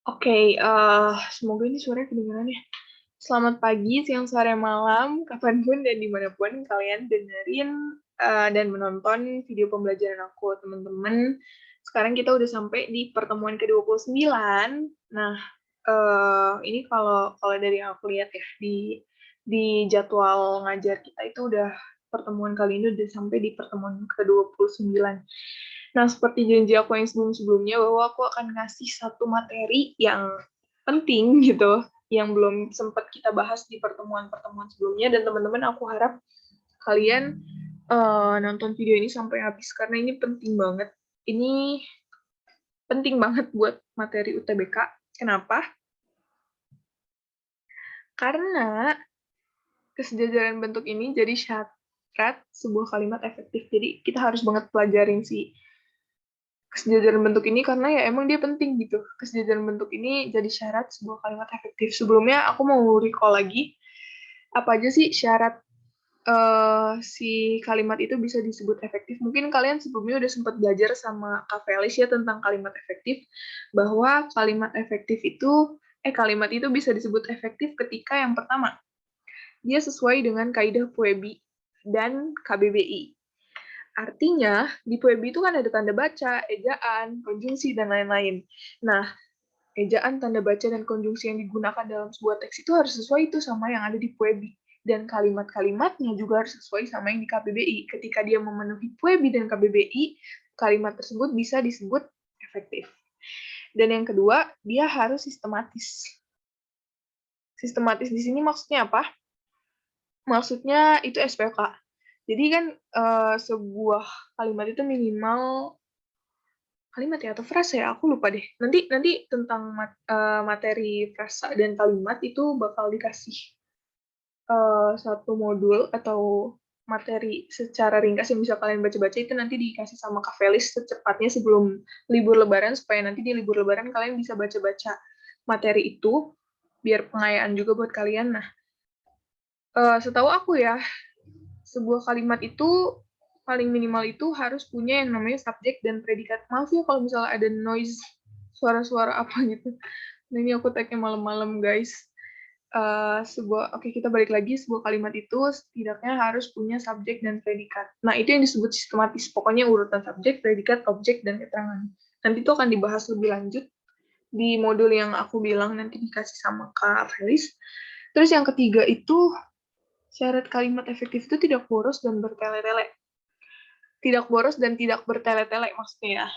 Oke, semoga ini suaranya kedengeran ya. Selamat pagi, siang, sore, malam, kapanpun dan dimanapun kalian dengerin dan menonton video pembelajaran aku, teman-teman. Sekarang kita udah sampai di pertemuan ke-29. Nah, ini kalau kalau dari yang aku lihat ya, di jadwal ngajar kita itu udah pertemuan kali ini udah sampai di pertemuan ke-29. Nah, seperti janji aku yang sebelum-sebelumnya, bahwa aku akan ngasih satu materi yang penting gitu, yang belum sempat kita bahas di pertemuan-pertemuan sebelumnya, dan teman-teman aku harap kalian nonton video ini sampai habis, karena ini penting banget. Ini penting banget buat materi UTBK. Kenapa? Karena kesejajaran bentuk ini jadi syarat sebuah kalimat efektif. Jadi kita harus banget pelajarin si kesejajaran bentuk ini karena ya emang dia penting gitu. Kesejajaran bentuk ini jadi syarat sebuah kalimat efektif. Sebelumnya aku mau recall lagi apa aja sih syarat si kalimat itu bisa disebut efektif. Mungkin kalian sebelumnya udah sempat belajar sama Kak Felis ya tentang kalimat efektif, bahwa kalimat itu bisa disebut efektif ketika yang pertama, dia sesuai dengan kaidah Puebi dan KBBI. Artinya, di Puebi itu kan ada tanda baca, ejaan, konjungsi, dan lain-lain. Nah, ejaan, tanda baca, dan konjungsi yang digunakan dalam sebuah teks itu harus sesuai itu sama yang ada di Puebi. Dan kalimat-kalimatnya juga harus sesuai sama yang di KBBI. Ketika dia memenuhi Puebi dan KBBI, kalimat tersebut bisa disebut efektif. Dan yang kedua, dia harus sistematis. Sistematis di sini maksudnya apa? Maksudnya itu SPK. Jadi kan sebuah kalimat itu minimal kalimat ya atau frasa ya, aku lupa deh. Nanti tentang materi frasa dan kalimat itu bakal dikasih satu modul atau materi secara ringkas yang bisa kalian baca-baca, itu nanti dikasih sama Kak Felis secepatnya sebelum libur lebaran, supaya nanti di libur lebaran kalian bisa baca-baca materi itu biar pengayaan juga buat kalian. Nah, setahu aku ya, sebuah kalimat itu paling minimal itu harus punya yang namanya subjek dan predikat. Maaf ya kalau misalnya ada noise, suara-suara apa gitu. Nah, ini aku tag-nya malam-malam, guys. Oke, kita balik lagi, sebuah kalimat itu setidaknya harus punya subjek dan predikat. Nah, itu yang disebut sistematis. Pokoknya urutan subjek, predikat, objek, dan keterangan. Nanti itu akan dibahas lebih lanjut di modul yang aku bilang nanti dikasih sama Kak Felis. Terus yang ketiga itu, syarat kalimat efektif itu tidak boros dan bertele-tele. Tidak boros dan tidak bertele-tele maksudnya ya.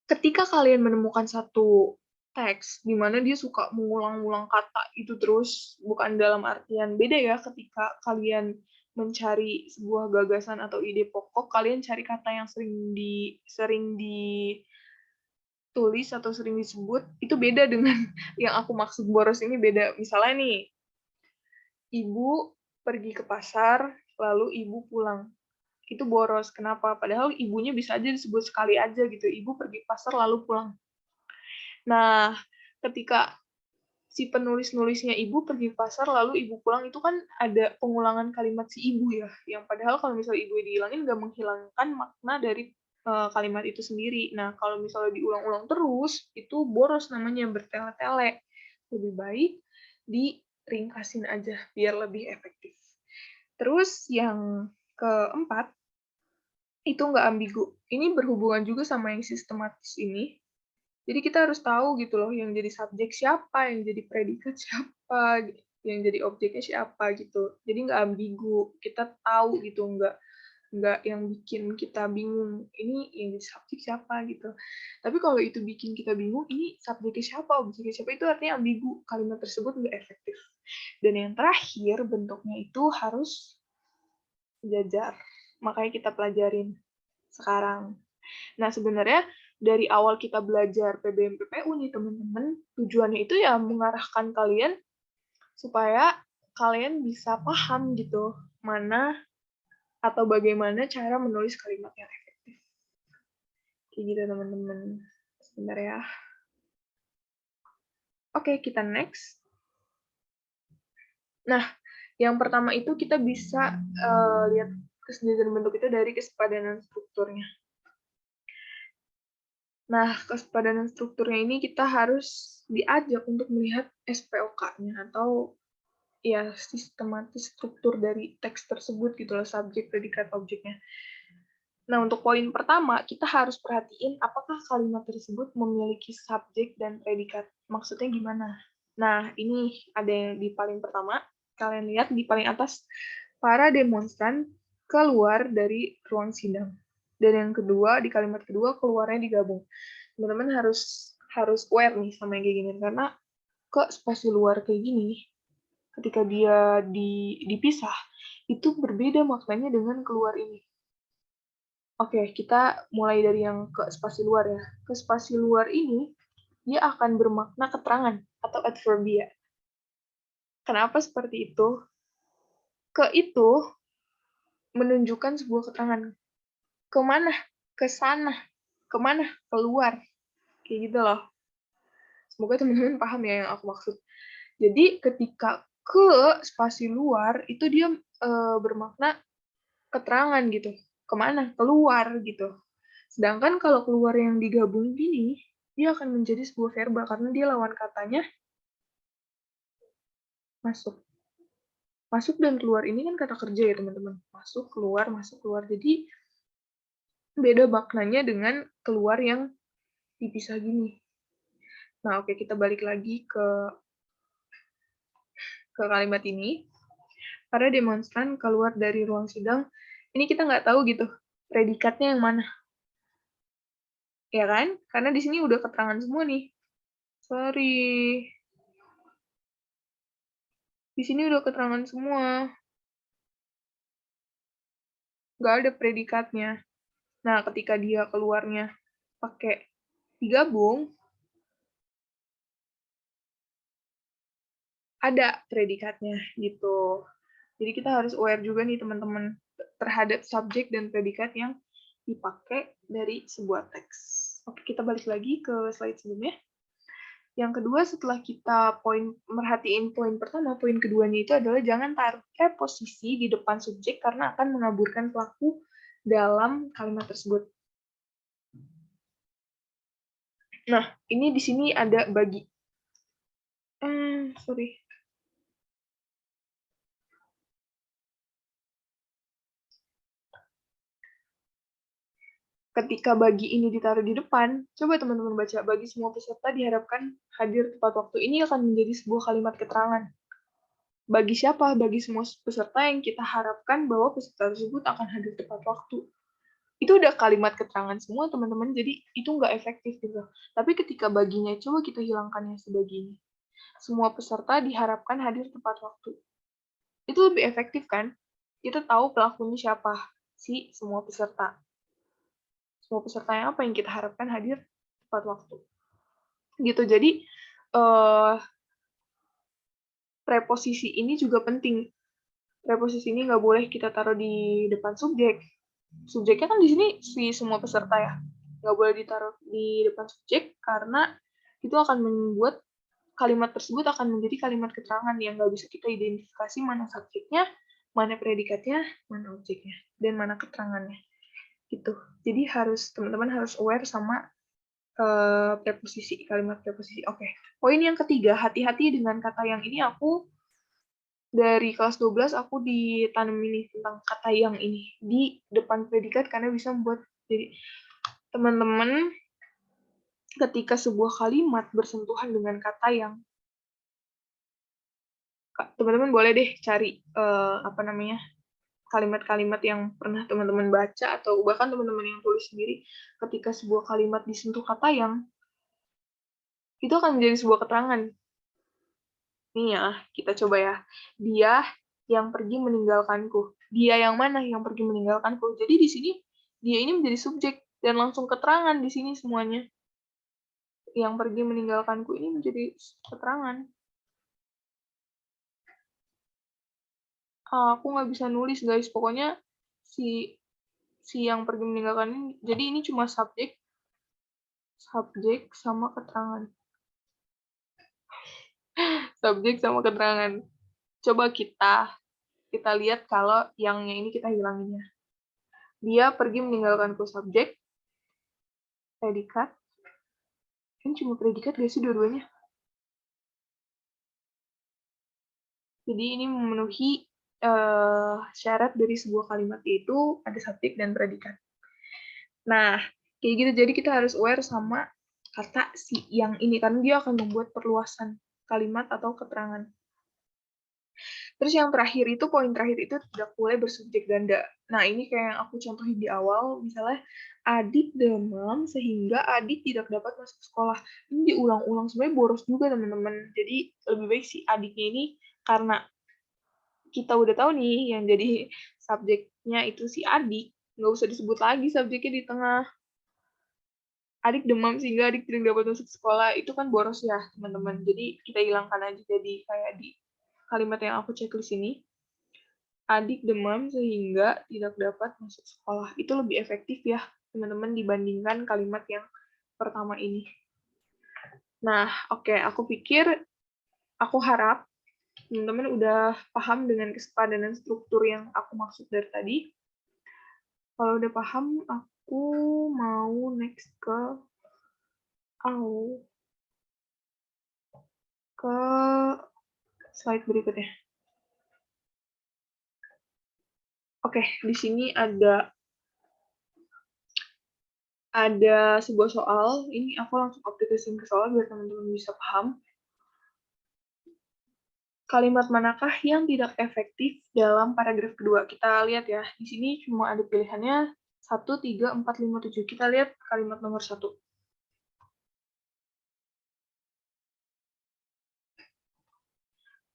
Ketika kalian menemukan satu teks di mana dia suka mengulang-ulang kata itu terus, bukan dalam artian beda ya, ketika kalian mencari sebuah gagasan atau ide pokok, kalian cari kata yang sering ditulis atau sering disebut, itu beda dengan yang aku maksud boros ini, beda. Misalnya nih, ibu pergi ke pasar, lalu ibu pulang. Itu boros. Kenapa? Padahal ibunya bisa aja disebut sekali aja gitu. Ibu pergi ke pasar lalu pulang. Nah, ketika si penulis-nulisnya ibu pergi ke pasar lalu ibu pulang, itu kan ada pengulangan kalimat si ibu ya. Yang padahal kalau misalnya ibu dihilangin nggak menghilangkan makna dari kalimat itu sendiri. Nah, kalau misalnya diulang-ulang terus, itu boros namanya, bertele-tele. Lebih baik diringkasin aja biar lebih efektif. Terus yang keempat, itu nggak ambigu. Ini berhubungan juga sama yang sistematis ini. Jadi kita harus tahu gitu loh, yang jadi subjek siapa, yang jadi predikat siapa, yang jadi objeknya siapa gitu. Jadi nggak ambigu, kita tahu gitu, nggak yang bikin kita bingung, ini yang jadi subjek siapa gitu. Tapi kalau itu bikin kita bingung, ini subjeknya siapa, objeknya siapa, itu artinya ambigu, kalimat tersebut nggak efektif. Dan yang terakhir, bentuknya itu harus sejajar. Makanya kita pelajarin sekarang. Nah, sebenarnya dari awal kita belajar PBM PPU nih, teman-teman, tujuannya itu ya mengarahkan kalian supaya kalian bisa paham gitu mana atau bagaimana cara menulis kalimat yang efektif. Kayak gitu, teman-teman. Sebentar ya. Oke, kita next. Nah, yang pertama itu kita bisa lihat kesejajaran bentuk itu dari kesepadanan strukturnya. Nah, kesepadanan strukturnya ini kita harus diajak untuk melihat SPOK-nya atau ya sistematis struktur dari teks tersebut gitu loh, subjek, predikat, objeknya. Nah, untuk poin pertama, kita harus perhatiin apakah kalimat tersebut memiliki subjek dan predikat. Maksudnya gimana? Nah, ini ada yang di paling pertama, kalian lihat di paling atas, para demonstran keluar dari ruang sidang. Dan yang kedua, di kalimat kedua, keluarnya digabung. Teman-teman harus aware nih sama yang kayak gini, karena ke spasi luar kayak gini, ketika dia dipisah, itu berbeda maknanya dengan keluar ini. Oke, kita mulai dari yang ke spasi luar ya. Ke spasi luar ini, dia akan bermakna keterangan atau adverbia. Kenapa seperti itu? Ke itu menunjukkan sebuah keterangan. Kemana? Ke sana. Kemana? Keluar. Kayak gitu loh. Semoga teman-teman paham ya yang aku maksud. Jadi ketika ke spasi luar, itu dia bermakna keterangan gitu. Kemana? Keluar gitu. Sedangkan kalau keluar yang digabung gini, dia akan menjadi sebuah verbal karena dia lawan katanya masuk. Masuk dan keluar ini kan kata kerja ya teman-teman. Masuk, keluar, masuk, keluar. Jadi beda maknanya dengan keluar yang dipisah gini. Nah, oke, kita balik lagi ke kalimat ini. Para demonstran keluar dari ruang sidang, ini kita nggak tahu gitu, predikatnya yang mana. Ya kan? Karena di sini udah keterangan semua nih. Sorry. Di sini udah keterangan semua. Nggak ada predikatnya. Nah, ketika dia keluarnya pakai digabung, ada predikatnya gitu. Jadi kita harus aware juga nih teman-teman terhadap subjek dan predikat yang dipakai dari sebuah teks. Oke, kita balik lagi ke slide sebelumnya. Yang kedua, setelah kita merhatiin poin pertama, poin keduanya itu adalah jangan taruh preposisi di depan subjek karena akan mengaburkan pelaku dalam kalimat tersebut. Nah, ini di sini ada bagi. Sorry. Ketika bagi ini ditaruh di depan, coba teman-teman baca, bagi semua peserta diharapkan hadir tepat waktu. Ini akan menjadi sebuah kalimat keterangan. Bagi siapa? Bagi semua peserta yang kita harapkan bahwa peserta tersebut akan hadir tepat waktu. Itu udah kalimat keterangan semua, teman-teman, jadi itu nggak efektif gitu. Tapi ketika baginya, coba kita hilangkannya sebagi ini. Semua peserta diharapkan hadir tepat waktu. Itu lebih efektif kan? Kita tahu pelakunya siapa, si semua peserta. Semua peserta yang apa yang kita harapkan hadir tepat waktu. Gitu, jadi preposisi ini juga penting. Preposisi ini nggak boleh kita taruh di depan subjek. Subjeknya kan di sini si semua peserta ya. Nggak boleh ditaruh di depan subjek karena itu akan membuat kalimat tersebut akan menjadi kalimat keterangan yang nggak bisa kita identifikasi mana subjeknya, mana predikatnya, mana objeknya, dan mana keterangannya. Gitu. Jadi teman-teman harus aware sama preposisi, kalimat preposisi. Oke. Poin yang ketiga, hati-hati dengan kata yang ini. Aku dari kelas 12 aku ditanemin tentang kata yang ini di depan predikat karena bisa membuat jadi teman-teman ketika sebuah kalimat bersentuhan dengan kata yang teman-teman boleh deh cari kalimat-kalimat yang pernah teman-teman baca atau bahkan teman-teman yang tulis sendiri, ketika sebuah kalimat disentuh kata yang itu akan menjadi sebuah keterangan. Nih ya, kita coba ya. Dia yang pergi meninggalkanku. Dia yang mana yang pergi meninggalkanku? Jadi di sini dia ini menjadi subjek dan langsung keterangan di sini semuanya. Yang pergi meninggalkanku ini menjadi keterangan. Aku nggak bisa nulis guys. Pokoknya si yang pergi meninggalkan ini. Jadi ini cuma subjek sama keterangan. Subjek sama keterangan. Coba kita lihat kalau yang ini kita hilanginnya. Dia pergi meninggalkanku subjek, predikat, Ini cuma predikat gak sih dua-duanya? Jadi ini memenuhi syarat dari sebuah kalimat, yaitu ada subjek dan predikat. Nah, kayak gitu. Jadi kita harus aware sama kata si yang ini, karena dia akan membuat perluasan kalimat atau keterangan. Terus yang terakhir itu, poin terakhir itu tidak boleh bersubjek ganda. Nah, ini kayak yang aku contohin di awal, misalnya Adit demam sehingga Adit tidak dapat masuk sekolah. Ini diulang-ulang, sebenarnya boros juga teman-teman. Jadi lebih baik si adiknya ini, karena kita udah tahu nih yang jadi subjeknya itu si adik, nggak usah disebut lagi subjeknya di tengah. Adik demam sehingga adik tidak dapat masuk sekolah, itu kan boros ya teman-teman. Jadi kita hilangkan aja, jadi kayak di kalimat yang aku checklist ini, adik demam sehingga tidak dapat masuk sekolah. Itu lebih efektif ya teman-teman dibandingkan kalimat yang pertama ini. Nah, oke, aku harap teman-teman udah paham dengan kesepadanan struktur yang aku maksud dari tadi. Kalau udah paham, aku mau next ke slide berikutnya. Oke, di sini ada sebuah soal. Ini aku langsung aplikasiin ke soal biar teman-teman bisa paham. Kalimat manakah yang tidak efektif dalam paragraf kedua? Kita lihat ya, di sini cuma ada pilihannya 1, 3, 4, 5, 7. Kita lihat kalimat nomor 1.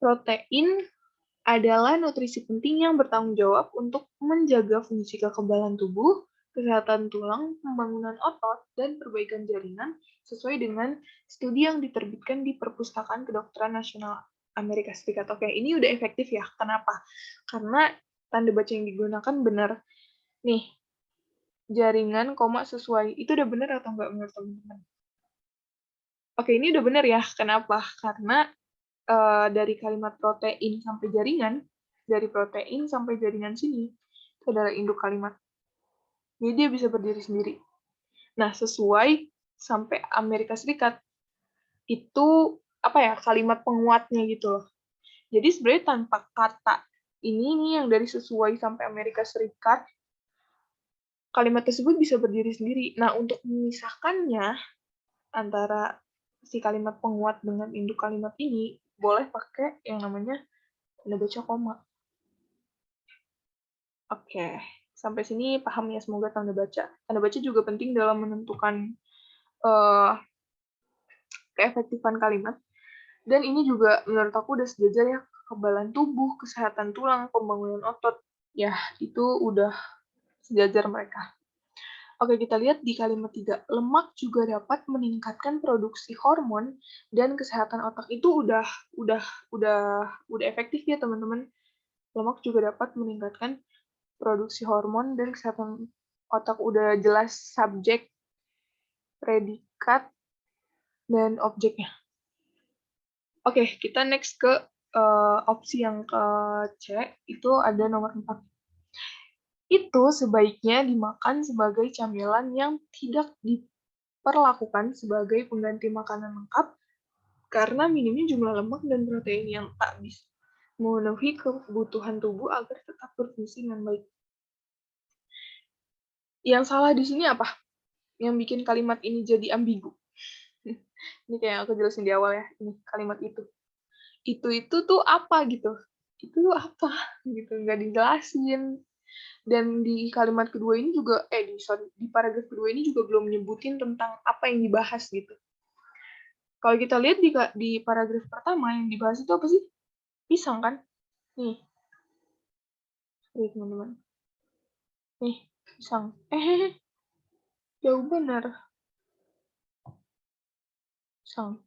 Protein adalah nutrisi penting yang bertanggung jawab untuk menjaga fungsi kekebalan tubuh, kesehatan tulang, pembangunan otot, dan perbaikan jaringan sesuai dengan studi yang diterbitkan di Perpustakaan Kedokteran Nasional Amerika Serikat. Oke, ini udah efektif ya. Kenapa? Karena tanda baca yang digunakan benar. Nih, jaringan, koma, sesuai. Itu udah benar atau enggak menurut teman-teman? Oke, ini udah benar ya. Kenapa? Karena dari kalimat protein sampai jaringan, dari protein sampai jaringan sini, itu adalah induk kalimat. Jadi dia bisa berdiri sendiri. Nah, sesuai sampai Amerika Serikat, itu apa ya, kalimat penguatnya gitu loh. Jadi sebenarnya tanpa kata ini nih yang dari sesuai sampai Amerika Serikat, kalimat tersebut bisa berdiri sendiri. Nah, untuk memisahkannya antara si kalimat penguat dengan induk kalimat ini, boleh pakai yang namanya tanda baca koma. Oke, sampai sini paham ya, semoga tanda baca. Tanda baca juga penting dalam menentukan keefektifan kalimat. Dan ini juga menurut aku udah sejajar ya, kekebalan tubuh, kesehatan tulang, pembangunan otot. Ya, itu udah sejajar mereka. Oke, kita lihat di kalimat 3. Lemak juga dapat meningkatkan produksi hormon dan kesehatan otak. Itu udah efektif ya, teman-teman. Lemak juga dapat meningkatkan produksi hormon dan kesehatan otak. Udah jelas subjek, predikat, dan objeknya. Oke, kita next ke opsi yang ke C, itu ada nomor 4. Itu sebaiknya dimakan sebagai camilan yang tidak diperlakukan sebagai pengganti makanan lengkap karena minimnya jumlah lemak dan protein yang tak bisa memenuhi kebutuhan tubuh agar tetap berfungsi dengan baik. Yang salah di sini apa? Yang bikin kalimat ini jadi ambigu. Ini kayak yang aku jelasin di awal ya, ini kalimat itu. Itu tuh apa gitu. Itu apa gitu, nggak dijelasin. Dan di kalimat kedua ini juga, di paragraf kedua ini juga belum nyebutin tentang apa yang dibahas gitu. Kalau kita lihat di paragraf pertama yang dibahas itu apa sih? Pisang kan? Nih, teman-teman. Nih, pisang. Jauh benar. Pisang.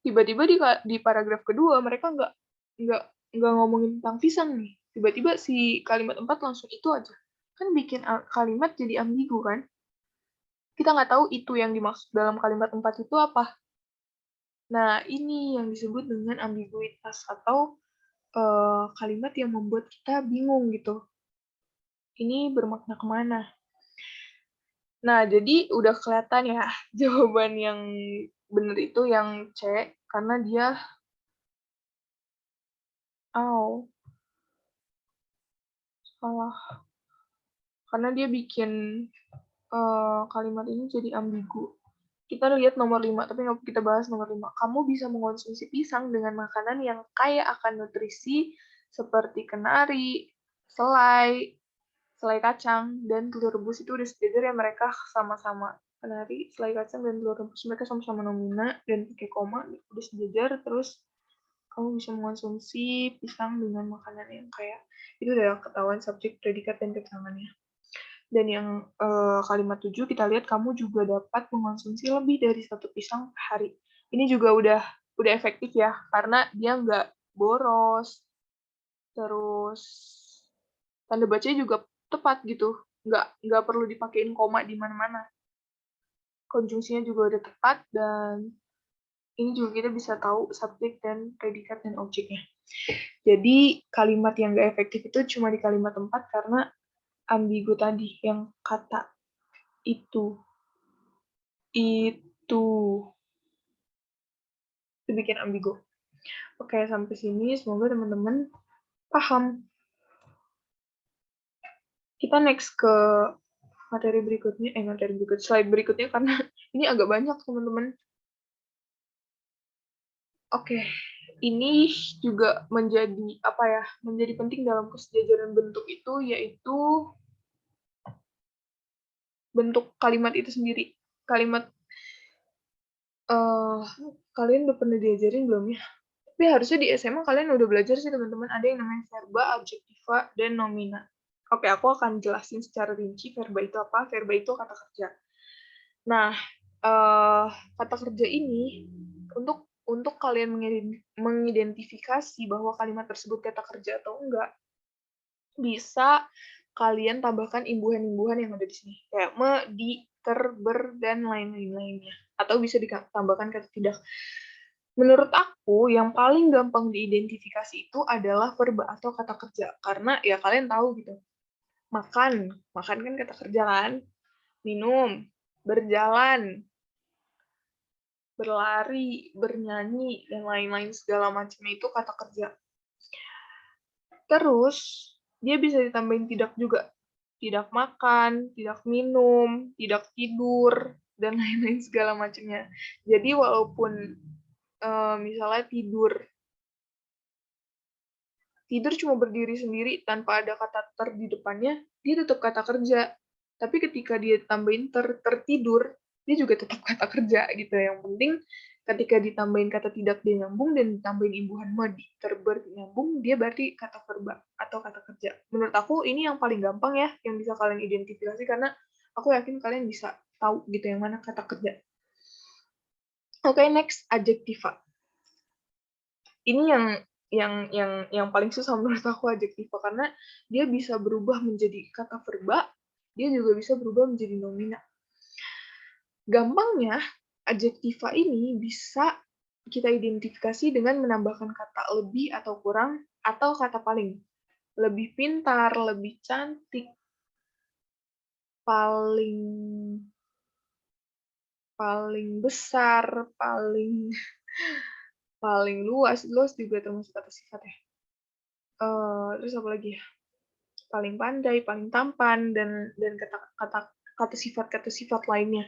Tiba-tiba di paragraf kedua mereka nggak ngomongin tentang pisang nih. Tiba-tiba si kalimat 4 langsung itu aja. Kan bikin kalimat jadi ambigu kan? Kita nggak tahu itu yang dimaksud dalam kalimat 4 itu apa. Nah, ini yang disebut dengan ambiguitas atau kalimat yang membuat kita bingung gitu. Ini bermakna kemana? Nah, jadi udah kelihatan ya jawaban yang benar itu yang C, karena dia salah. Karena dia bikin kalimat ini jadi ambigu. Kita lihat nomor 5, tapi nggak kita bahas nomor 5. Kamu bisa mengkonsumsi pisang dengan makanan yang kaya akan nutrisi seperti kenari, selai, selai kacang, dan telur rebus. Itu udah sejajar ya, mereka sama-sama. Kenari, selai kacang, dan telur rebus mereka sama-sama nomina dan pakai koma, udah sejajar. Terus kamu bisa mengkonsumsi pisang dengan makanan yang kaya. Itu udah ketahuan subjek, predikat, dan keterangannya. Dan yang kalimat 7 kita lihat kamu juga dapat mengkonsumsi lebih dari 1 pisang per hari. Ini juga udah efektif ya, karena dia nggak boros, terus tanda bacanya juga tepat gitu, nggak perlu dipakein koma di mana-mana. Konjungsinya juga udah tepat, dan ini juga kita bisa tahu subjek dan predikat dan objeknya. Jadi kalimat yang nggak efektif itu cuma di kalimat 4 karena ambigu tadi, yang kata itu bikin ambigu. Oke, sampai sini semoga teman-teman paham. Kita next ke slide berikutnya karena ini agak banyak teman-teman. Oke, ini juga menjadi penting dalam kesejajaran bentuk itu, yaitu bentuk kalimat itu sendiri. Kalimat kalian udah pernah diajarin belum ya? Tapi harusnya di SMA kalian udah belajar sih teman-teman. Ada yang namanya verba, adjektiva, dan nomina. Oke, aku akan jelasin secara rinci verba itu apa. Verba itu kata kerja. Nah, kata kerja ini untuk kalian mengidentifikasi bahwa kalimat tersebut kata kerja atau enggak, bisa kalian tambahkan imbuhan-imbuhan yang ada di sini. Kayak me, di, ter, ber, dan lain-lainnya. Atau bisa ditambahkan kata tidak. Menurut aku, yang paling gampang diidentifikasi itu adalah verba atau kata kerja. Karena ya kalian tahu gitu. Makan kan kata kerja kan. Minum, berjalan, berlari, bernyanyi, dan lain-lain segala macamnya itu kata kerja. Terus, dia bisa ditambahin tidak juga. Tidak makan, tidak minum, tidak tidur, dan lain-lain segala macamnya. Jadi walaupun misalnya tidur cuma berdiri sendiri tanpa ada kata ter di depannya, dia tetap kata kerja. Tapi ketika dia tambahin tertidur, dia juga tetap kata kerja gitu. Yang penting ketika ditambahin kata tidak dia nyambung dan ditambahin imbuhan di terber nyambung, dia berarti kata verba atau kata kerja. Menurut aku ini yang paling gampang ya, yang bisa kalian identifikasi karena aku yakin kalian bisa tahu gitu yang mana kata kerja. Oke, next adjektiva. Ini yang paling susah menurut aku adjektiva karena dia bisa berubah menjadi kata verba, dia juga bisa berubah menjadi nomina. Gampangnya, adjektiva ini bisa kita identifikasi dengan menambahkan kata lebih atau kurang atau kata paling. Lebih pintar, lebih cantik, paling besar, paling luas juga termasuk kata sifat ya. Terus apa lagi ya? Paling pandai, paling tampan, dan kata sifat lainnya.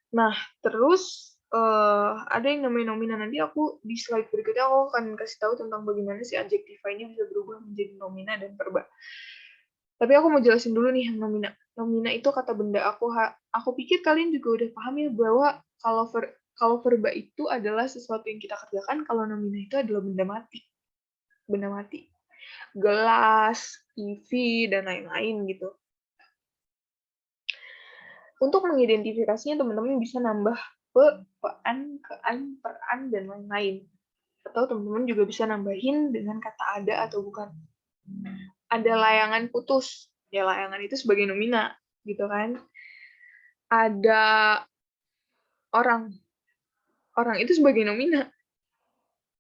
Nah, terus ada yang namanya nomina. Nanti aku di slide berikutnya aku akan kasih tahu tentang bagaimana si adjektiva ini bisa berubah menjadi nomina dan verba. Tapi aku mau jelasin dulu nih yang nomina. Nomina itu kata benda. Aku pikir kalian juga udah paham ya bahwa kalau verba itu adalah sesuatu yang kita kerjakan, kalau nomina itu adalah benda mati. Benda mati. Gelas, TV, dan lain-lain gitu. Untuk mengidentifikasinya, teman-teman bisa nambah pean, kean, peran, dan lain-lain. Atau teman-teman juga bisa nambahin dengan kata ada atau bukan. Ada layangan putus. Ya, layangan itu sebagai nomina, gitu kan. Ada orang. Orang itu sebagai nomina.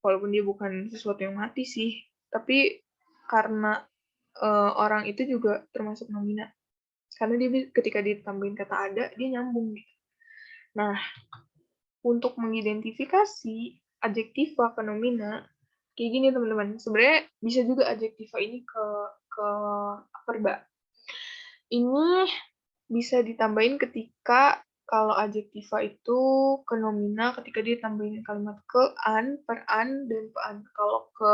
Walaupun dia bukan sesuatu yang mati sih. Tapi karena orang itu juga termasuk nomina. Karena ketika ditambahin kata ada, dia nyambung gitu. Nah, untuk mengidentifikasi adjektiva ke nomina, kayak gini teman-teman. Sebenarnya bisa juga adjektiva ini ke verba. Ini bisa ditambahin ketika kalau adjektiva itu ke nomina ketika dia tambahin kalimat ke, an, per an, dan pe an. Kalau ke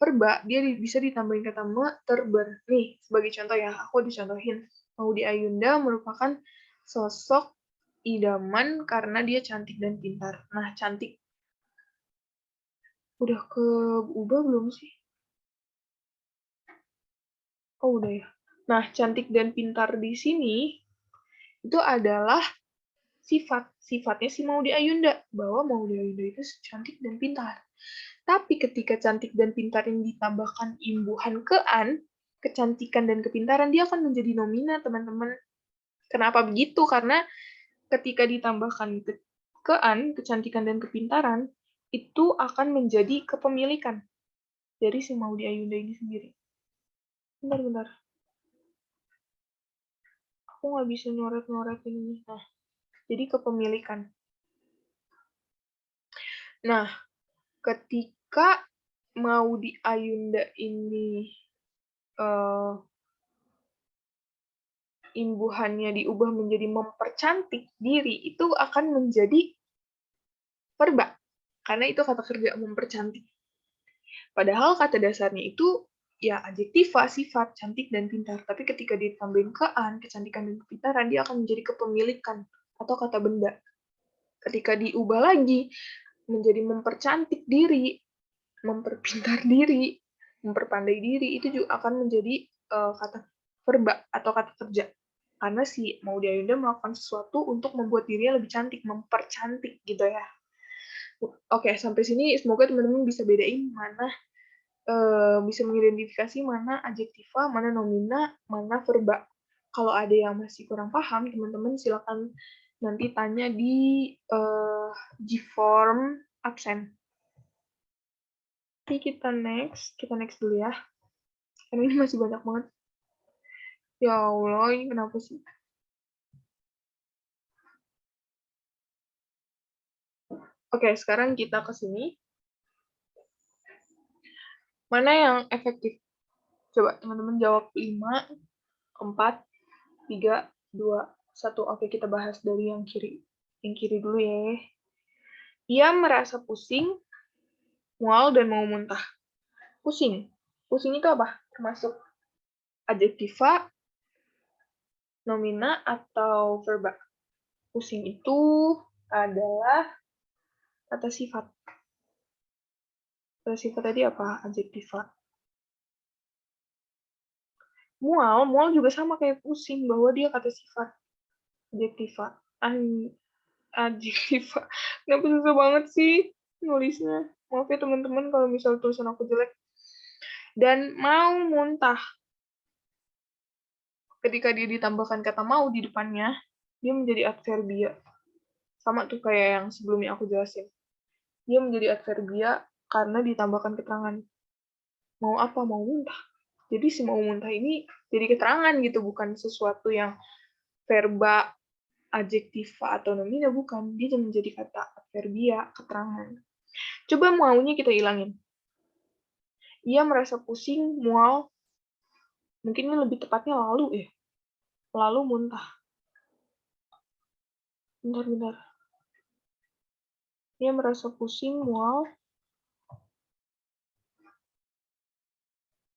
verba, dia bisa ditambahin kata me, ter, ber. Nih, sebagai contoh ya, aku dicontohin. Maudy Ayunda merupakan sosok idaman karena dia cantik dan pintar. Nah, cantik. Udah keubah belum sih? Oh, udah ya. Nah, cantik dan pintar di sini itu adalah sifat. Sifatnya si Maudy Ayunda. Bahwa Maudy Ayunda itu cantik dan pintar. Tapi ketika cantik dan pintar yang ditambahkan imbuhan ke-an, kecantikan dan kepintaran, dia akan menjadi nomina, teman-teman. Kenapa begitu? Karena ketika ditambahkan ke-an, kecantikan dan kepintaran, itu akan menjadi kepemilikan dari si Maudy Ayunda ini sendiri. Bentar. Aku nggak bisa nyoret-nyoret ini. Nah, jadi kepemilikan. Nah, ketika Maudy Ayunda ini imbuhannya diubah menjadi mempercantik diri, itu akan menjadi verba. Karena itu kata kerja mempercantik. Padahal kata dasarnya itu ya adjektiva, sifat, cantik, dan pintar. Tapi ketika ditambahin ke-an, kecantikan dan kepintaran, dia akan menjadi kepemilikan atau kata benda. Ketika diubah lagi menjadi mempercantik diri, memperpintar diri, memperpandai diri, itu juga akan menjadi kata verba atau kata kerja. Karena si Maudy Ayunda melakukan sesuatu untuk membuat dirinya lebih cantik, mempercantik gitu ya. Oke, sampai sini semoga teman-teman bisa bedain mana, bisa mengidentifikasi mana adjektiva, mana nomina, mana verba. Kalau ada yang masih kurang paham, teman-teman silakan nanti tanya di G-form absen. Oke, kita next dulu ya. Karena ini masih banyak banget. Ya Allah, ini kenapa sih? Oke, sekarang kita ke sini. Mana yang efektif? Coba teman-teman jawab 5, 4, 3, 2, 1. Oke, kita bahas dari yang kiri. Yang kiri dulu ya. Ia merasa pusing, mual, dan mau muntah. Pusing. Pusing itu apa? Termasuk adjektiva, nomina, atau verba. Pusing itu adalah kata sifat. Kata sifat tadi apa? Adjektiva. Mual juga sama kayak pusing, bahwa dia kata sifat. Adjektiva. Adjektiva. Kenapa susah banget sih nulisnya? Maaf ya teman-teman kalau misal tulisan aku jelek. Dan mau muntah. Ketika dia ditambahkan kata mau di depannya, dia menjadi adverbia. Sama tuh kayak yang sebelumnya aku jelasin. Dia menjadi adverbia karena ditambahkan keterangan. Mau apa? Mau muntah. Jadi si mau muntah ini jadi keterangan gitu, bukan sesuatu yang verba, adjektiva, atau nomina, bukan. Dia menjadi kata adverbia, keterangan. Coba maunya kita hilangin. Ia merasa pusing, mual, mungkin ini lebih tepatnya lalu ya. Lalu muntah. Bentar. Ia merasa pusing, mual,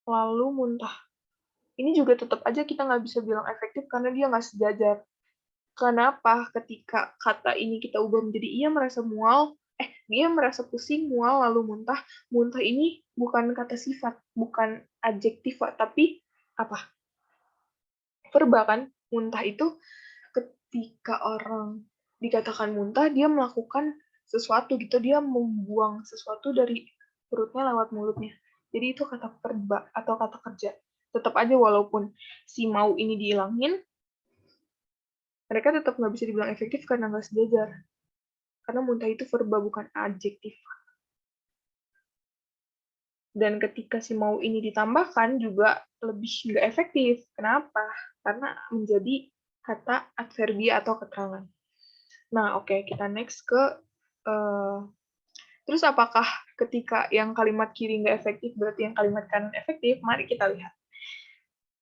lalu muntah. Ini juga tetap aja kita nggak bisa bilang efektif karena dia nggak sejajar. Kenapa ketika kata ini kita ubah menjadi dia merasa pusing, mual, lalu muntah. Muntah ini bukan kata sifat, bukan adjektiva, tapi apa? Verba kan? Muntah itu ketika orang dikatakan muntah, dia melakukan sesuatu gitu, dia membuang sesuatu dari perutnya lewat mulutnya. Jadi itu kata verba atau kata kerja. Tetap aja walaupun si mau ini dihilangin, mereka tetap nggak bisa dibilang efektif karena nggak sejajar. Karena muntah itu verba bukan adjektif. Dan ketika si mau ini ditambahkan juga lebih nggak efektif. Kenapa? karena menjadi kata adverbia atau keterangan. Nah, oke, kita next ke terus apakah ketika yang kalimat kiri nggak efektif berarti yang kalimat kanan efektif? Mari kita lihat.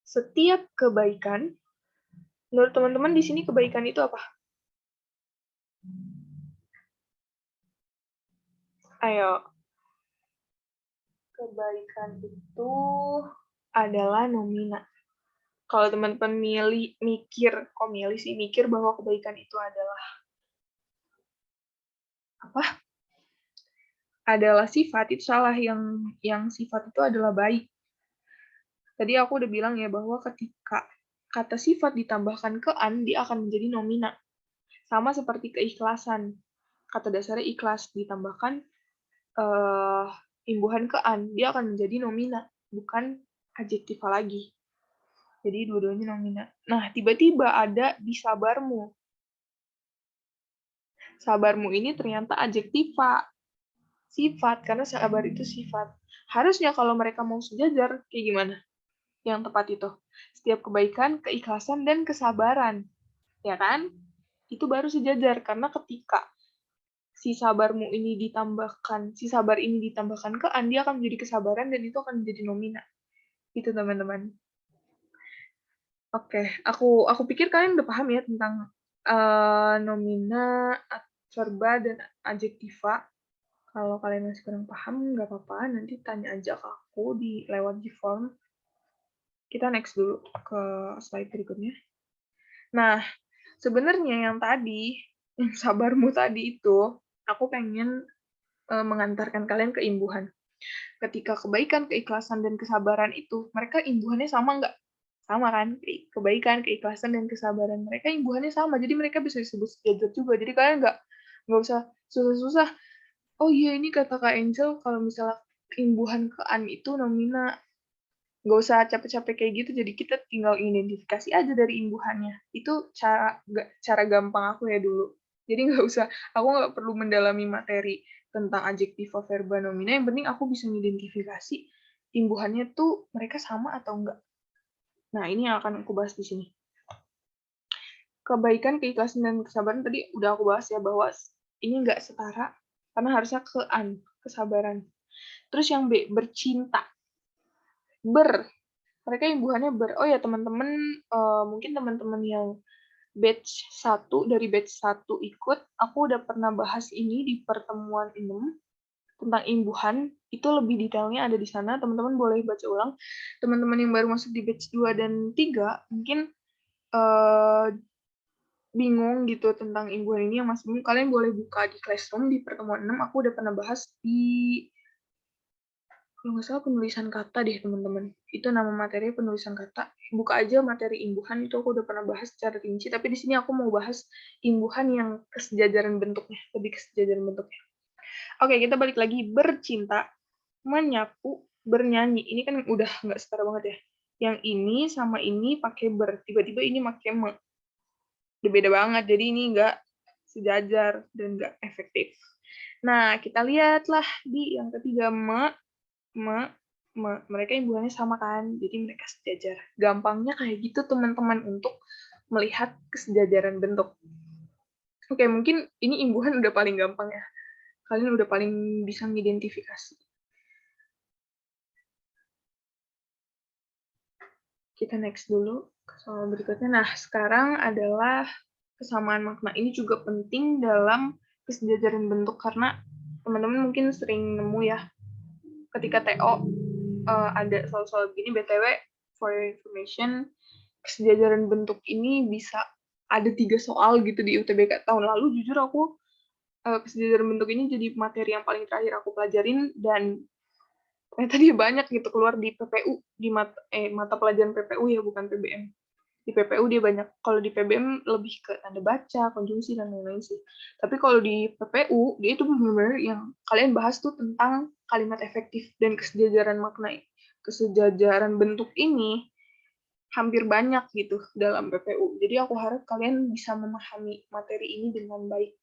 Setiap kebaikan, menurut teman-teman di sini kebaikan itu apa? Ayo. Kebaikan itu adalah nomina. Kalau teman-teman mikir bahwa kebaikan itu adalah apa? Adalah sifat, itu salah. Yang sifat itu adalah baik. Tadi aku udah bilang ya bahwa ketika kata sifat ditambahkan ke an, dia akan menjadi nomina. Sama seperti keikhlasan. Kata dasarnya ikhlas ditambahkan imbuhan ke an, dia akan menjadi nomina, bukan adjektiva lagi. Jadi dua-duanya nomina. Nah, tiba-tiba ada di sabarmu. Sabarmu ini ternyata adjektiva. Sifat, karena sabar itu sifat. Harusnya kalau mereka mau sejajar, kayak gimana? Yang tepat itu. Setiap kebaikan, keikhlasan, dan kesabaran. Ya kan? Itu baru sejajar, karena ketika si sabar ini ditambahkan ke an, dia akan menjadi kesabaran, dan itu akan menjadi nomina. Itu teman-teman. Oke, aku pikir kalian udah paham ya tentang nomina, adverba, dan adjektiva. Kalau kalian masih kurang paham, nggak apa-apa, nanti tanya aja ke aku lewat di form. Kita next dulu ke slide berikutnya. Nah, sebenarnya yang tadi, yang sabarmu tadi itu, aku pengen mengantarkan kalian ke imbuhan. Ketika kebaikan, keikhlasan, dan kesabaran itu, mereka imbuhannya sama nggak? Sama kan? Kebaikan, keikhlasan, dan kesabaran. Mereka imbuhannya sama, jadi mereka bisa disebut sejajar juga. Jadi kalian nggak usah susah-susah. Oh iya, ini kata Kak Angel, kalau misalnya imbuhan ke an itu nomina. Nggak usah capek-capek kayak gitu, jadi kita tinggal identifikasi aja dari imbuhannya. Itu cara gampang aku ya dulu. Jadi aku nggak perlu mendalami materi tentang adjektiva, verba, nomina. Yang penting aku bisa mengidentifikasi imbuhannya tuh mereka sama atau enggak. Nah, ini yang akan aku bahas di sini. Kebaikan, keikhlasan, dan kesabaran tadi udah aku bahas ya, bahwa ini nggak setara, karena harusnya ke-an, kesabaran. Terus yang B, bercinta. Mereka imbuhannya oh ya teman-teman, mungkin teman-teman yang batch 1, dari batch 1 ikut, aku udah pernah bahas ini di pertemuan 6, tentang imbuhan, itu lebih detailnya ada di sana, teman-teman boleh baca ulang. Teman-teman yang baru masuk di batch 2 dan 3, mungkin bingung gitu tentang imbuhan ini, yang masih bingung, kalian boleh buka di Classroom di pertemuan 6, aku udah pernah bahas di, kalau nggak salah, penulisan kata deh teman-teman. Itu nama materi penulisan kata. Buka aja materi imbuhan, itu aku udah pernah bahas secara rinci, tapi di sini aku mau bahas imbuhan yang kesejajaran bentuknya, lebih kesejajaran bentuknya. Oke, kita balik lagi. Bercinta, menyapu, bernyanyi. Ini kan udah nggak setara banget ya. Yang ini sama ini pakai tiba-tiba ini pakai me. Udah beda banget, jadi ini nggak sejajar dan nggak efektif. Nah, kita lihatlah di yang ketiga, mereka imbuhannya sama kan, jadi mereka sejajar. Gampangnya kayak gitu teman-teman untuk melihat kesejajaran bentuk. Oke, mungkin ini imbuhan udah paling gampang ya. Kalian udah paling bisa mengidentifikasi. Kita next dulu ke soal berikutnya. Nah, sekarang adalah kesamaan makna. Ini juga penting dalam kesejajaran bentuk karena teman-teman mungkin sering nemu ya ketika TO ada soal-soal begini. BTW, for your information, kesejajaran bentuk ini bisa ada 3 soal gitu di UTBK tahun lalu. Jujur aku kesejajaran bentuk ini jadi materi yang paling terakhir aku pelajarin, dan ternyata dia banyak gitu keluar di PPU, di mata pelajaran PPU ya, bukan PBM. Di PPU dia banyak. Kalau di PBM lebih ke tanda baca, konjungsi, dan lain-lain sih. Tapi kalau di PPU, dia itu benar-benar yang kalian bahas tuh tentang kalimat efektif dan kesejajaran makna. Kesejajaran bentuk ini hampir banyak gitu dalam PPU. Jadi aku harap kalian bisa memahami materi ini dengan baik.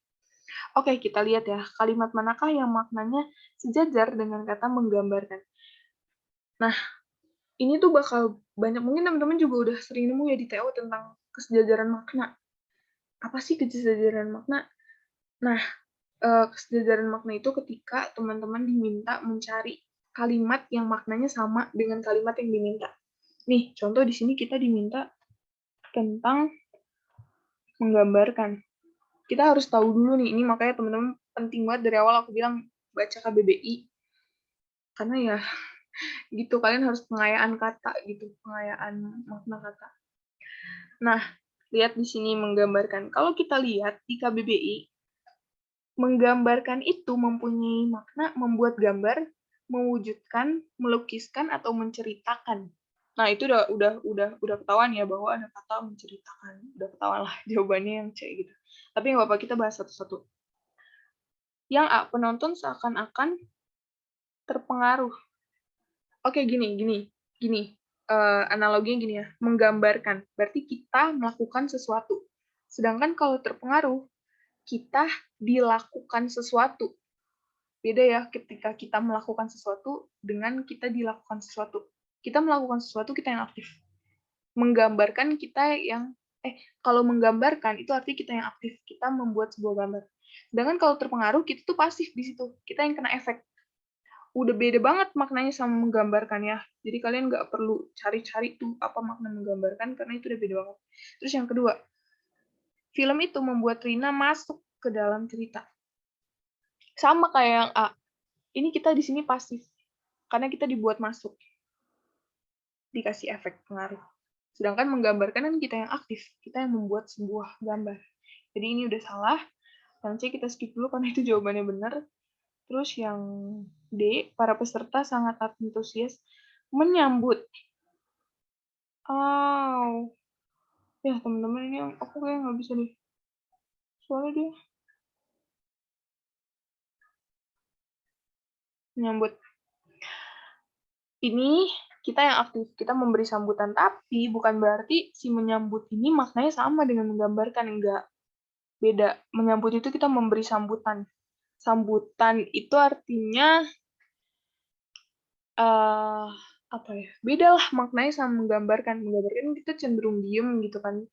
Oke, kita lihat ya. Kalimat manakah yang maknanya sejajar dengan kata menggambarkan? Nah, ini tuh bakal banyak, mungkin teman-teman juga udah sering nemu ya di TO tentang kesejajaran makna. Apa sih kesejajaran makna? Nah, kesejajaran makna itu ketika teman-teman diminta mencari kalimat yang maknanya sama dengan kalimat yang diminta. Nih, contoh di sini kita diminta tentang menggambarkan. Kita harus tahu dulu nih, ini makanya teman-teman penting banget dari awal aku bilang baca KBBI. Karena ya gitu, kalian harus pengayaan kata gitu, pengayaan makna kata. Nah, lihat di sini menggambarkan. Kalau kita lihat di KBBI, menggambarkan itu mempunyai makna membuat gambar, mewujudkan, melukiskan atau menceritakan. Nah, itu udah ketahuan ya bahwa ada kata menceritakan. Udah ketahuan lah jawabannya yang C gitu. Tapi nggak apa-apa, kita bahas satu-satu. Yang A, penonton seakan-akan terpengaruh. Oke, gini. Analoginya gini ya, menggambarkan. Berarti kita melakukan sesuatu. Sedangkan kalau terpengaruh, kita dilakukan sesuatu. Beda ya ketika kita melakukan sesuatu dengan kita dilakukan sesuatu. Kita melakukan sesuatu, kita yang aktif. Menggambarkan kita yang, kalau menggambarkan itu artinya kita yang aktif. Kita membuat sebuah gambar. Sedangkan kalau terpengaruh, kita tuh pasif di situ. Kita yang kena efek. Udah beda banget maknanya sama menggambarkan ya. Jadi kalian nggak perlu cari-cari tuh apa makna menggambarkan, karena itu udah beda banget. Terus yang kedua, film itu membuat Rina masuk ke dalam cerita. Sama kayak yang A. Ini kita di sini pasif. Karena kita dibuat masuk. Dikasih efek pengaruh. Sedangkan menggambarkan kan kita yang aktif. Kita yang membuat sebuah gambar. Jadi ini udah salah. Yang C kita skip dulu karena itu jawabannya benar. Terus yang D, para peserta sangat antusias menyambut. Oh, ya teman-teman, ini aku kayak nggak bisa deh. Soalnya dia menyambut. Ini kita yang aktif, kita memberi sambutan. Tapi bukan berarti si menyambut ini maknanya sama dengan menggambarkan. Enggak. Beda. Menyambut itu kita memberi sambutan. Sambutan itu artinya apa ya? Beda lah maknanya sama menggambarkan. Menggambarkan kita cenderung diem gitu kan.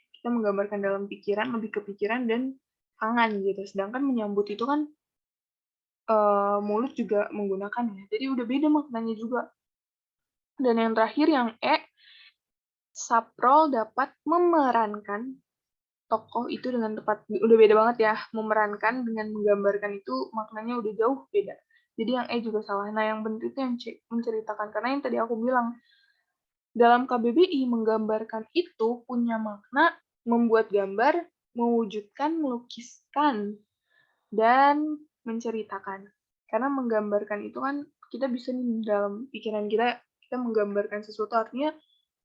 Kita menggambarkan dalam pikiran, lebih ke pikiran dan tangan gitu. Sedangkan menyambut itu kan mulut juga menggunakannya. Jadi udah beda maknanya juga. Dan yang terakhir yang E, Saprol dapat memerankan tokoh itu dengan tepat. Udah beda banget ya. Memerankan dengan menggambarkan itu maknanya udah jauh beda. Jadi yang E juga salah. Nah, yang benar itu yang C, menceritakan. Karena yang tadi aku bilang, dalam KBBI menggambarkan itu punya makna membuat gambar, mewujudkan, melukiskan, dan menceritakan. Karena menggambarkan itu kan kita bisa nih dalam pikiran kita menggambarkan sesuatu, artinya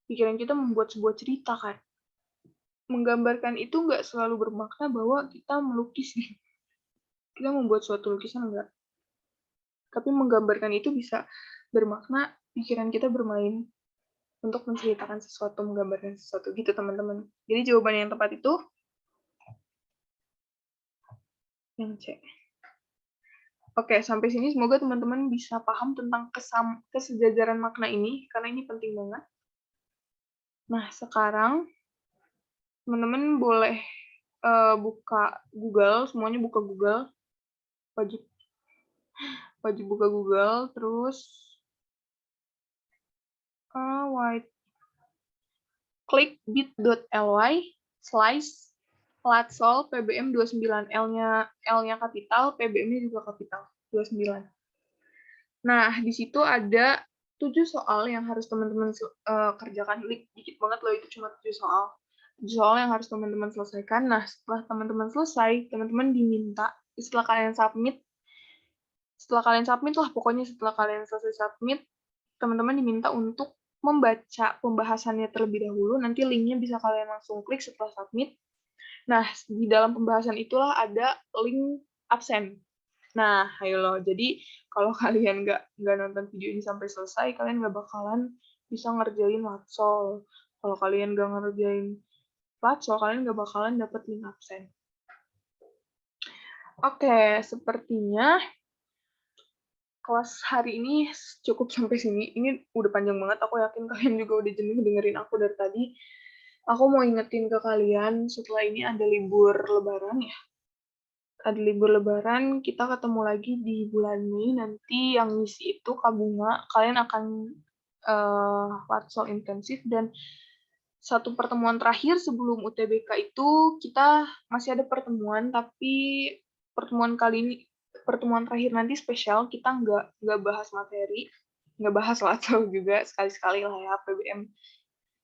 pikiran kita membuat sebuah cerita kan. Menggambarkan itu nggak selalu bermakna bahwa kita melukis nih. Kita membuat suatu lukisan enggak. Tapi menggambarkan itu bisa bermakna pikiran kita bermain untuk menceritakan sesuatu, menggambarkan sesuatu gitu teman-teman. Jadi jawaban yang tepat itu yang C. Oke, sampai sini semoga teman-teman bisa paham tentang kesejajaran makna ini, karena ini penting banget. Nah, sekarang teman-teman boleh buka Google, semuanya buka Google. Wajib buka Google, terus klik bit.ly/slash latsol PBM 29. L-nya kapital, PBM-nya juga kapital, 29. Nah, di situ ada 7 soal yang harus teman-teman kerjakan. Dikit banget loh, itu cuma 7 soal. 7 soal yang harus teman-teman selesaikan. Nah, setelah teman-teman selesai, teman-teman diminta, setelah kalian submit lah, pokoknya setelah kalian selesai submit, teman-teman diminta untuk membaca pembahasannya terlebih dahulu. Nanti linknya bisa kalian langsung klik setelah submit. Nah, di dalam pembahasan itulah ada link absen. Nah, ayo loh. Jadi, kalau kalian nggak nonton video ini sampai selesai, kalian nggak bakalan bisa ngerjain latsol. Kalau kalian nggak ngerjain latsol, kalian nggak bakalan dapet link absen. Oke, sepertinya kelas hari ini cukup sampai sini. Ini udah panjang banget, aku yakin kalian juga udah jenuh dengerin aku dari tadi. Aku mau ingetin ke kalian, setelah ini ada libur lebaran ya. Ada libur lebaran, kita ketemu lagi di bulan Mei, nanti yang ngisi itu Kak Bunga. Kalian akan Latsol intensif, dan satu pertemuan terakhir sebelum UTBK itu kita masih ada pertemuan, tapi pertemuan kali ini, pertemuan terakhir nanti spesial, kita nggak bahas materi, nggak bahas Latsol juga, sekali-sekali lah ya, PBM.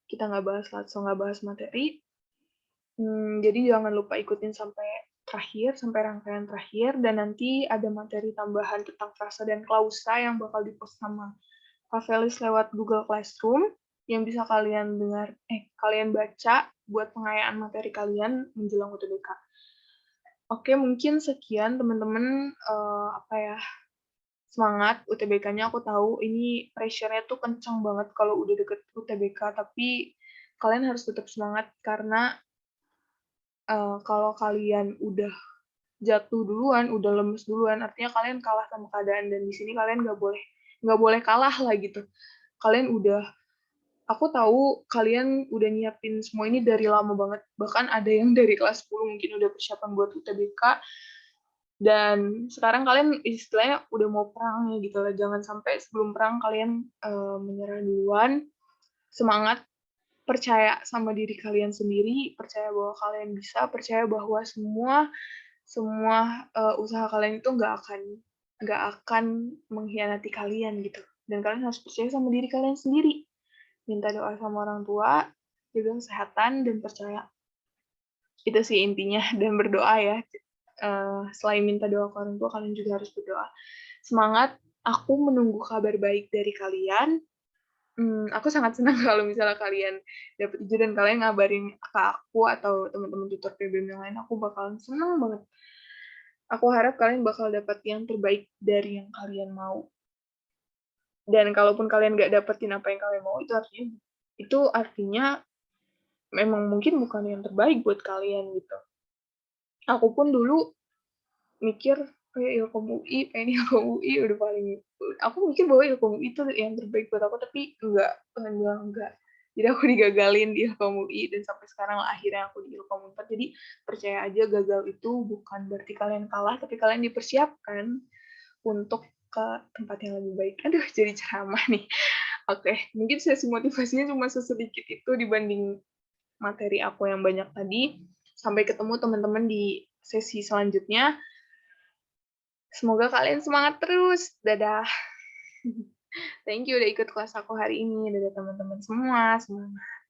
Kita nggak bahas Latsol, nggak bahas materi. Jadi jangan lupa ikutin sampai terakhir, sampai rangkaian terakhir, dan nanti ada materi tambahan tentang frasa dan klausa yang bakal dipost sama Kak Felis lewat Google Classroom yang bisa kalian baca buat pengayaan materi kalian menjelang UTBK. Oke, mungkin sekian teman-teman, semangat UTBK-nya. Aku tahu ini pressure-nya tuh kencang banget kalau udah deket UTBK, tapi kalian harus tetap semangat karena kalau kalian udah jatuh duluan, udah lemes duluan, artinya kalian kalah sama keadaan, dan di sini kalian nggak boleh kalah lah gitu. Kalian aku tahu kalian udah nyiapin semua ini dari lama banget, bahkan ada yang dari kelas 10 mungkin udah persiapan buat UTBK, dan sekarang kalian istilahnya udah mau perang ya gitu lah. Jangan sampai sebelum perang kalian menyerah duluan. Semangat, percaya sama diri kalian sendiri, percaya bahwa kalian bisa, percaya bahwa semua usaha kalian itu nggak akan mengkhianati kalian gitu. Dan kalian harus percaya sama diri kalian sendiri. Minta doa sama orang tua, jaga kesehatan, dan percaya. Itu sih intinya, dan berdoa ya. Selain minta doa ke orang tua, kalian juga harus berdoa. Semangat, aku menunggu kabar baik dari kalian. Aku sangat senang kalau misalnya kalian dapat ijazah dan kalian ngabarin ke aku atau teman-teman tutor PBM yang lain, aku bakalan senang banget. Aku harap kalian bakal dapat yang terbaik dari yang kalian mau. Dan kalaupun kalian nggak dapetin apa yang kalian mau, itu artinya memang mungkin bukan yang terbaik buat kalian gitu. Aku pun dulu mikir kayak Ilkom UI, pengen Ilkom UI udah paling, aku mikir bahwa Ilkom UI itu yang terbaik buat aku, tapi enggak. Jadi aku digagalin di Ilkom UI, dan sampai sekarang akhirnya aku di Ilkom 4. Jadi percaya aja, gagal itu bukan berarti kalian kalah, tapi kalian dipersiapkan untuk ke tempat yang lebih baik. Aduh, jadi ceramah nih. Oke, mungkin sesi motivasinya cuma sesedikit itu dibanding materi aku yang banyak tadi. Sampai ketemu teman-teman di sesi selanjutnya. Semoga kalian semangat terus. Dadah. Thank you udah ikut kelas aku hari ini. Dadah teman-teman semua. Semangat.